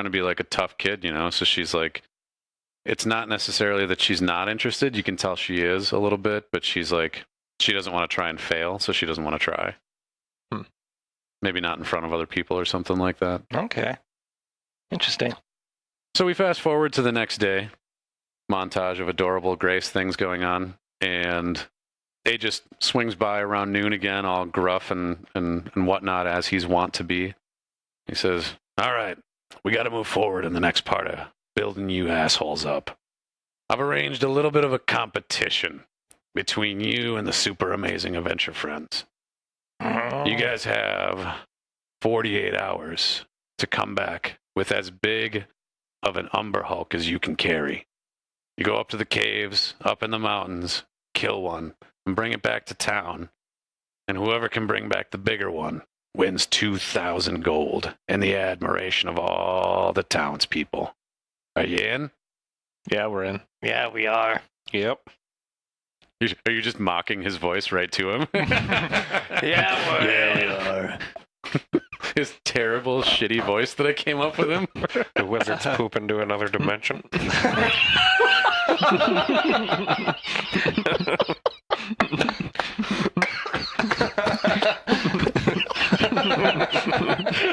to be like a tough kid, so she's like, it's not necessarily that she's not interested. You can tell she is a little bit, but she's like, she doesn't want to try and fail, so she doesn't want to try. Maybe not in front of other people or something like that. Okay. Interesting. So we fast forward to the next day. Montage of adorable Grace things going on, and A just swings by around noon again, all gruff and whatnot, as he's wont to be. He says, all right, we got to move forward in the next part of building you assholes up. I've arranged a little bit of a competition between you and the super amazing adventure friends. You guys have 48 hours to come back with as big of an Umber Hulk as you can carry. You go up to the caves, up in the mountains, kill one, and bring it back to town. And whoever can bring back the bigger one wins 2,000 gold and the admiration of all the townspeople. Are you in? Yeah, we're in. Yeah, we are. Yep. Are you just mocking his voice right to him? Yeah, we are. His terrible, shitty voice that I came up with him. The wizards poop into another dimension.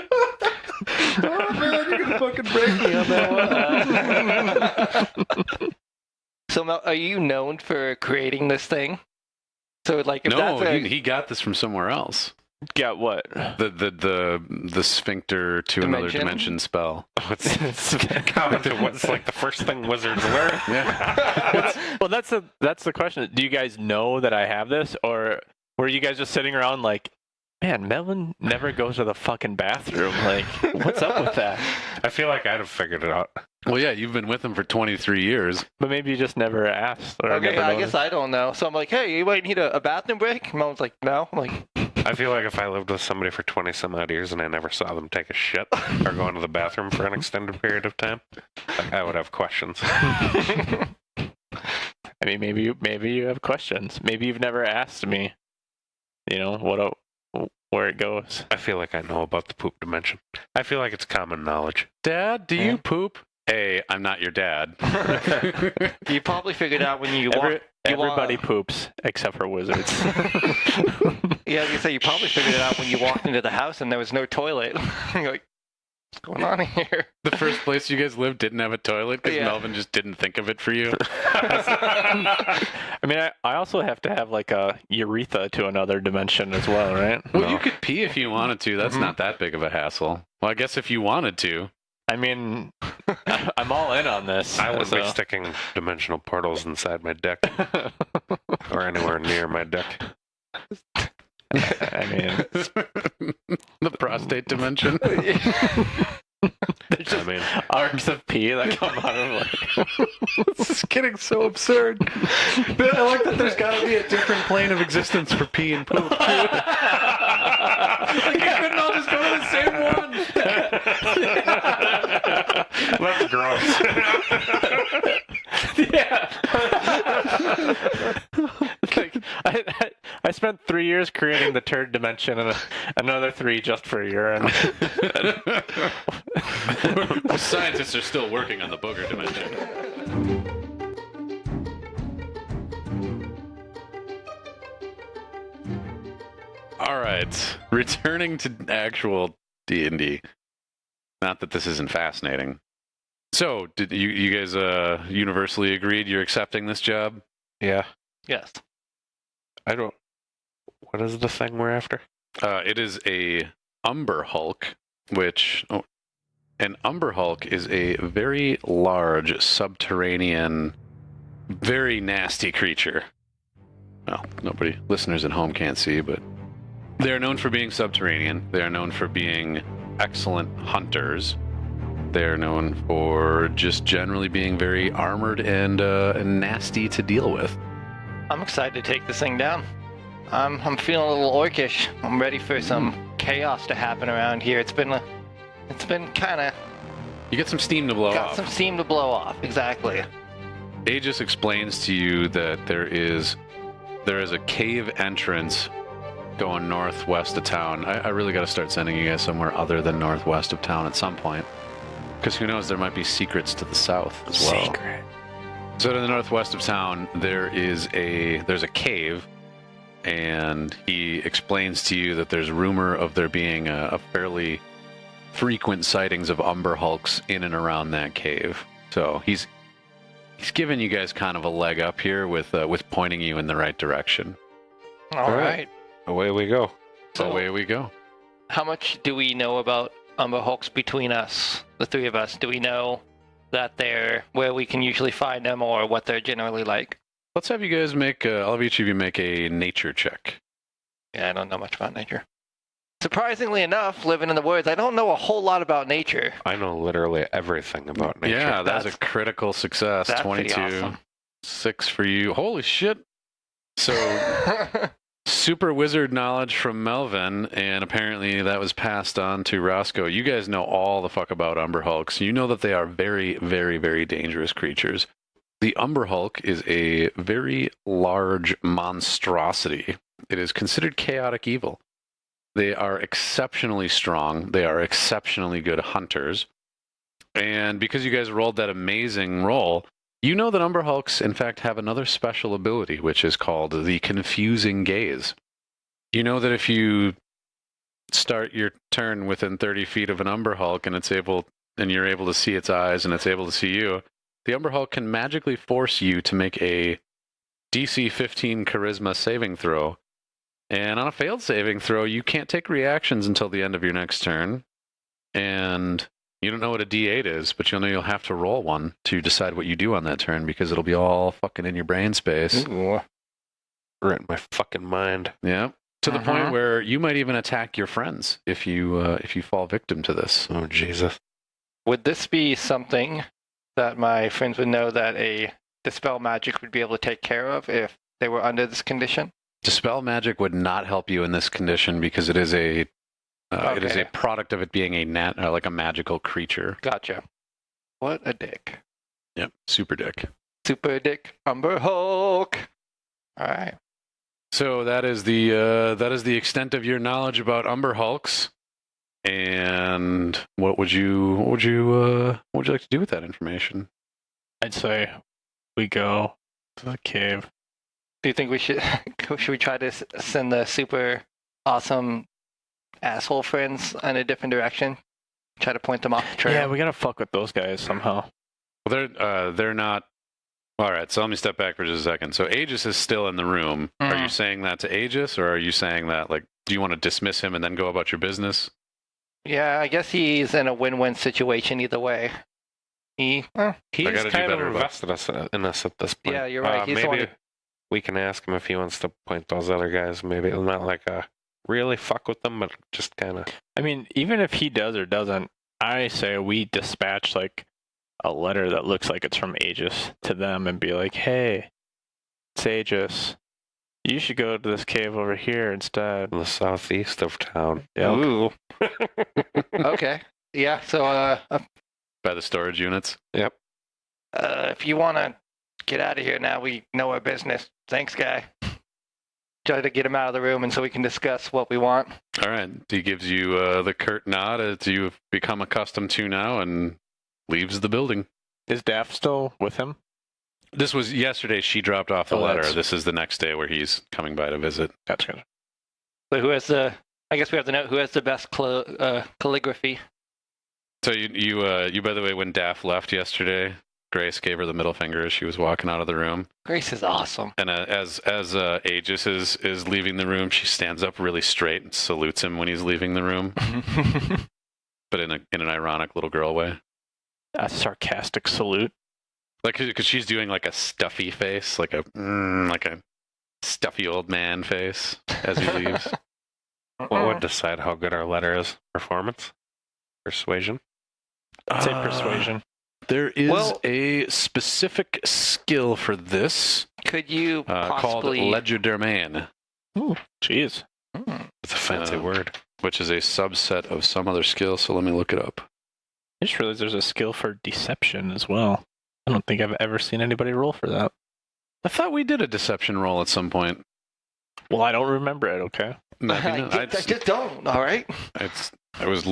Oh man, you're gonna fucking break me on that one. So, Mel, are you known for creating this thing? So, like, if No, that's he got this from somewhere else. Got what? The sphincter to another Dimension? dimension spell. What's like the first thing wizards learn? Yeah. Well, that's the question. Do you guys know that I have this, or were you guys just sitting around like, man, Melvin never goes to the fucking bathroom? Like, what's up with that? I feel like I'd have figured it out. Well, yeah, you've been with him for 23 years. But maybe you just never asked. Or okay, never I noticed. guess I don't know. So I'm like, hey, you might need a bathroom break? Mom's like, no. I'm like, I feel like if I lived with somebody for 20 some odd years and I never saw them take a shit or go into the bathroom for an extended period of time, like, I would have questions. I mean, maybe you have questions. Maybe you've never asked me. Where it goes. I feel like I know about the poop dimension. I feel like it's common knowledge. Dad, do you poop? Hey, I'm not your dad. you probably figured out when you Everybody poops except for wizards. Yeah, I was gonna say you probably figured it out when you walked into the house and there was no toilet. You're like, What's going on here? The first place you guys lived didn't have a toilet because Yeah. Melvin just didn't think of it for you. I mean, I also have to have like a urethra to another dimension as well, right? Well, you could pee if you wanted to. That's not that big of a hassle. Well, I guess if you wanted to. I mean, I'm all in on this. I wouldn't be so- sticking dimensional portals inside my dick or anywhere near my dick. I mean, The prostate dimension. there's just arcs of pee that come out of like. This is getting so absurd. But I like that there's got to be a different plane of existence for pee and poop. Like you couldn't all just go to the same one. That's gross. Yeah. Like, I spent 3 years creating the turd dimension and another 3 just for urine. Scientists are still working on the booger dimension. All right, returning to actual D&D. Not that this isn't fascinating. So, did you guys universally agreed you're accepting this job? Yeah. Yes. I don't. What is the thing we're after? It is a Umber Hulk, which an Umber Hulk is a very large subterranean, very nasty creature. Well, listeners at home can't see, but they are known for being subterranean. They are known for being excellent hunters. They're known for just generally being very armored and nasty to deal with. I'm excited to take this thing down. I'm feeling a little orcish. I'm ready for some chaos to happen around here. It's been kind of You get some steam to blow got off. some steam to blow off. Exactly. Aegis explains to you that there is a cave entrance going northwest of town. I really got to start sending you guys somewhere other than northwest of town at some point. Because who knows, there might be secrets to the south as well. Secret. So to the northwest of town, there's a cave, and he explains to you that there's rumor of there being a fairly frequent sightings of Umber Hulks in and around that cave. So he's giving you guys kind of a leg up here with pointing you in the right direction. All right. Away we go. So away we go. How much do we know about Umber Hulks between us, the three of us? Do we know that they're where we can usually find them or what they're generally like? Let's have you guys make. I'll have each of you make a nature check. Yeah, I don't know much about nature. Surprisingly enough, living in the woods, I don't know a whole lot about nature. I know literally everything about nature. Yeah, that's a That's- critical success. That's pretty 22. awesome. 6 for you. Holy shit. So super wizard knowledge from Melvin, and apparently that was passed on to Roscoe. You guys know all the fuck about Umber Hulks. You know that they are very, very, very dangerous creatures. The Umber Hulk is a very large monstrosity. It is considered chaotic evil. They are exceptionally strong. They are exceptionally good hunters. And because you guys rolled that amazing roll, you know that Umber Hulks, in fact, have another special ability, which is called the Confusing Gaze. You know that if you start your turn within 30 feet of an Umber Hulk and you're able to see its eyes and it's able to see you, the Umber Hulk can magically force you to make a DC 15 Charisma saving throw. And on a failed saving throw, you can't take reactions until the end of your next turn. And you don't know what a D8 is, but you'll know you'll have to roll one to decide what you do on that turn because it'll be all fucking in your brain space. Ooh. Right in my fucking mind. Yeah. To the point where you might even attack your friends if you fall victim to this. Oh, Jesus. Would this be something that my friends would know that a Dispel Magic would be able to take care of if they were under this condition? Dispel magic would not help you in this condition because it is a product of it being like a magical creature. Gotcha. What a dick. Yep, super dick. Super dick Umber Hulk. All right. So that is the extent of your knowledge about Umber Hulks. And what would you like to do with that information? I'd say we go to the cave. Do you think we should try to send the super awesome asshole friends in a different direction? Try to point them off the trail. Yeah, we gotta fuck with those guys somehow. Well, they're not. All right, so let me step back for just a second. So Aegis is still in the room. Are you saying that to Aegis, or are you saying that, like, do you want to dismiss him and then go about your business? Yeah, I guess he's in a win-win situation either way. He's gotta do kind of better, but- invested in us at this point. Yeah, you're right. He's the one maybe we can ask him if he wants to point those other guys. Maybe not like a really fuck with them, but just kind of. I mean, even if he does or doesn't, I say we dispatch like a letter that looks like it's from Aegis to them and be like, hey, it's Aegis. You should go to this cave over here instead. In the southeast of town. Yep. Ooh. Okay. Yeah, so By the storage units? if you want to get out of here now, we know our business. Thanks, guy. Try to get him out of the room and so we can discuss what we want. All right. He gives you the curt nod as you've become accustomed to now and leaves the building. Is Daff still with him? This was yesterday. She dropped off the Oh, letter. that's- This is the next day where he's coming by to visit. That's good. So who has the? I guess we have to know who has the best calligraphy. So you by the way, when Daff left yesterday, Grace gave her the middle finger as she was walking out of the room. Grace is awesome. And as Aegis is leaving the room, she stands up really straight and salutes him when he's leaving the room, but in an ironic little girl way. A sarcastic salute. Like, because she's doing like a stuffy face, like a stuffy old man face as he leaves. What would decide how good our letter is? Performance? Persuasion? I'd say persuasion. There is Well- a specific skill for this Could you called possibly? legerdemain, Ooh, jeez. It's a fancy Uh, word. which is a subset of some other skill. So let me look it up. I just realized there's a skill for deception as well. I don't think I've ever seen anybody roll for that. I thought we did a deception roll at some point. Well, I don't remember it, okay? Maybe I not. just don't. All right. I was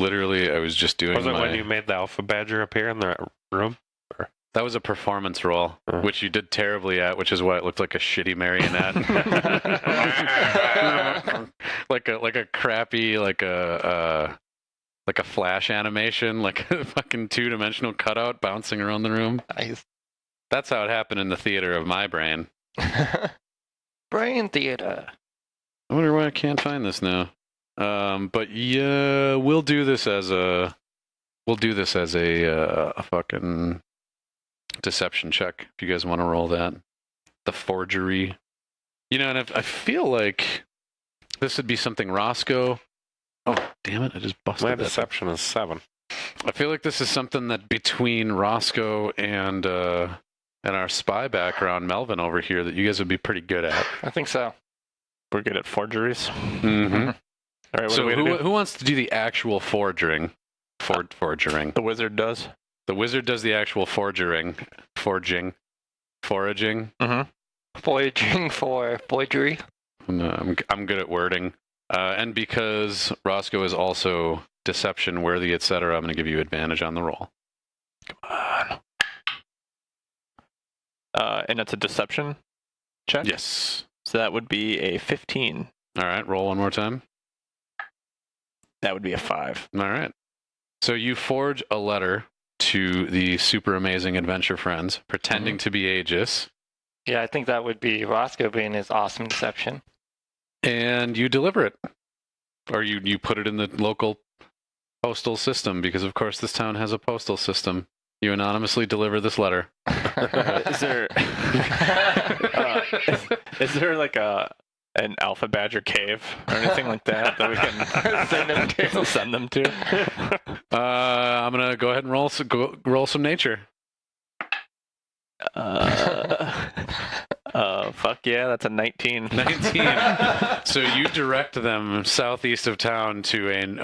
just doing Was it my, when you made the alpha badger appear in the room? that was a performance roll, which you did terribly at, which is why it looked like a shitty marionette. like a crappy, like a flash animation, like a fucking 2-dimensional cutout bouncing around the room. Nice. That's how it happened in the theater of my brain. Brain theater. I wonder why I can't find this now. But yeah, we'll do this as a fucking deception check if you guys want to roll that. The forgery. You know, and I feel like this would be something Roscoe. Oh, damn it! I just busted My that. deception is 7. I feel like this is something that between Roscoe and our spy background, Melvin over here, that you guys would be pretty good at. I think so. We're good at forgeries. Mm-hmm. All right, what So do we do? who wants to do the actual forging? Forging. The wizard does. The wizard does the actual forging. Foraging. Mm-hmm. Voyaging for forgery. I'm good at wording, and because Roscoe is also deception worthy, etc., I'm going to give you advantage on the roll. Come on. And it's a deception check? Yes. So that would be a 15. All right. Roll one more time. That would be a 5. All right. So you forge a letter to the super amazing adventure friends, pretending to be Aegis, Yeah, I think that would be Roscoe being his awesome deception. and you deliver it, or you put it in the local postal system, because of course this town has a postal system. You anonymously deliver this letter. Is there is there like an alpha badger cave or anything like that that we can send them to? I'm gonna go ahead and roll some nature. Fuck yeah, that's a 19. 19. So you direct them southeast of town to an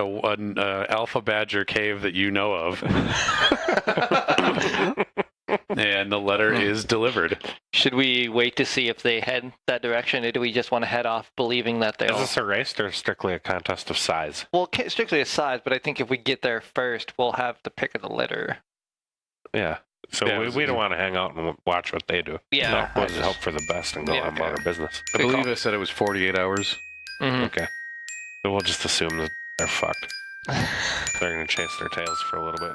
alpha badger cave that you know of, and the letter is delivered. Should we wait to see if they head that direction, or do we just want to head off believing that Is they'll... this a race or strictly a contest of size? Well, strictly a size, but I think if we get there first, we'll have the pick of the litter. Yeah. So Yeah, we don't want to hang out and watch what they do. Yeah. No, we'll just hope for the best and go Yeah, on okay. about our business. I believe I said it was 48 hours. Mhm. Okay. So we'll just assume that they're fucked. They're going to chase their tails for a little bit.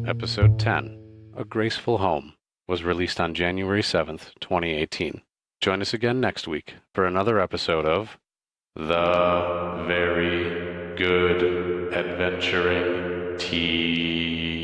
Episode 10, A Graceful Home, was released on January 7th, 2018. Join us again next week for another episode of The Very Good Adventuring Tea.